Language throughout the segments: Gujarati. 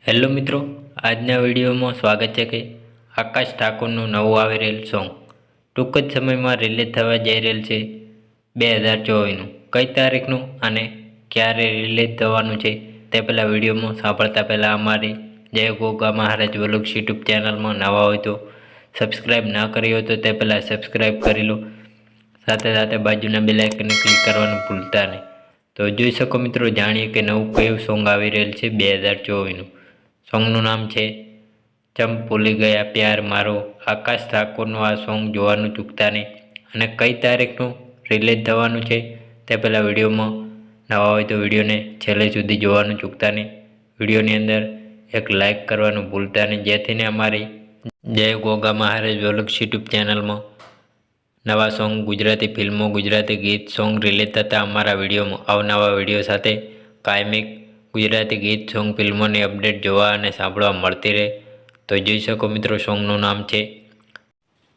હેલો મિત્રો, આજના વિડીયોમાં સ્વાગત છે કે આકાશ ઠાકોરનું નવું આવી રહેલ સોંગ ટૂંક જ સમયમાં રિલીઝ થવા જઈ રહેલ છે 2024નું. કઈ તારીખનું અને ક્યારે રિલીઝ થવાનું છે તે પહેલાં વિડીયોમાં સાંભળતા પહેલાં અમારી જય ગોગા મહારાજ વ્લોગ્સ યુટ્યુબ ચેનલમાં નવા હોય તો સબસ્ક્રાઈબ ના કરી હોય તો તે પહેલાં સબસ્ક્રાઈબ કરી લો. સાથે સાથે બાજુના બેલ આઇકનને ક્લિક કરવાનું ભૂલતા નહીં. તો જોઈ શકો મિત્રો, જાણીએ કે નવું કયું સોંગ આવી રહેલ છે 2024નું. સોંગનું નામ છે ચમ ભૂલી ગયા પ્યાર મારો. આકાશ ઠાકોરનું આ સોંગ જોવાનું ચૂકતા નહીં. અને કઈ તારીખનું રિલીઝ થવાનું છે તે પહેલાં વિડીયોમાં નવા હોય તો વિડીયોને છેલ્લે સુધી જોવાનું ચૂકતા નહીં. વિડીયોની અંદર એક લાઇક કરવાનું ભૂલતા નહીં, જેથીને અમારી જય ગોગા મહારાજ વ્લોગ્સ યુટ્યુબ ચેનલમાં નવા સોંગ, ગુજરાતી ફિલ્મો, ગુજરાતી ગીત સોંગ રિલીઝ થતાં અમારા વિડીયોમાં અવનવા વિડીયો સાથે કાયમિક ગુજરાતી ગીત સોંગ ફિલ્મોની અપડેટ જોવા અને સાંભળવા મળતી રહે. તો જોઈ શકો મિત્રો, સોંગનું નામ છે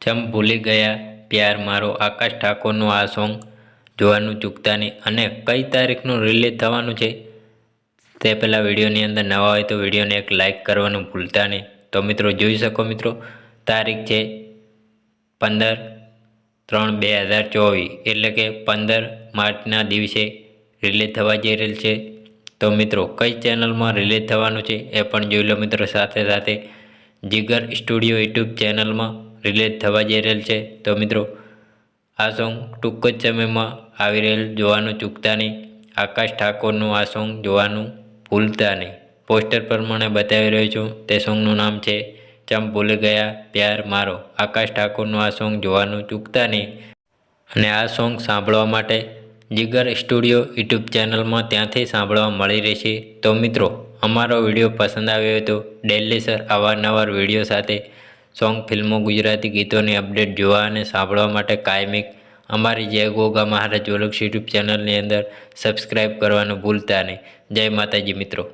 ચમ ભૂલી ગયા પ્યાર મારો. આકાશ ઠાકોરનું આ સોંગ જોવાનું ચૂકતા નહીં. અને કઈ તારીખનું રિલીઝ થવાનું છે તે પહેલાં વિડીયોની અંદર નવા હોય તો વિડીયોને એક લાઇક કરવાનું ભૂલતા નહીં. તો મિત્રો જોઈ શકો મિત્રો, તારીખ છે 15/3/2024, એટલે કે 15 માર્ચના દિવસે રિલીઝ થવા જઈ રહેલ છે. તો મિત્રો કઈ ચેનલમાં રિલીઝ થવાનું છે એ પણ જોઈ લો મિત્રો. સાથે સાથે જીગર સ્ટુડિયો યુટ્યુબ ચેનલમાં રિલીઝ થવા જઈ રહેલ છે. તો મિત્રો આ સોંગ ટૂંક જ સમયમાં આવી રહેલ જોવાનું ચૂકતા નહીં. આકાશ ઠાકોરનું આ સોંગ જોવાનું ભૂલતા નહીં. પોસ્ટર પ્રમાણે બતાવી રહ્યો છું તે સોંગનું નામ છે ચમ ભૂલી ગયા પ્યાર મારો. આકાશ ઠાકોરનું આ સોંગ જોવાનું ચૂકતા નહીં. અને આ સોંગ સાંભળવા માટે જીગર સ્ટુડિયો યુટ્યુબ ચેનલમાં ત્યાંથી સાંભળવા મળી રહેશે. તો મિત્રો અમારો વિડીયો પસંદ આવ્યો હોય તો ડેલી સર અવારનવાર વિડીયો સાથે સોંગ, ફિલ્મો, ગુજરાતી ગીતોની અપડેટ જોવા અને સાંભળવા માટે કાયમિક અમારી જય ગોગા મહારાજ વ્લોગ્સ યુટ્યુબ ચેનલની અંદર સબસ્ક્રાઈબ કરવાનું ભૂલતા નહીં. જય માતાજી મિત્રો.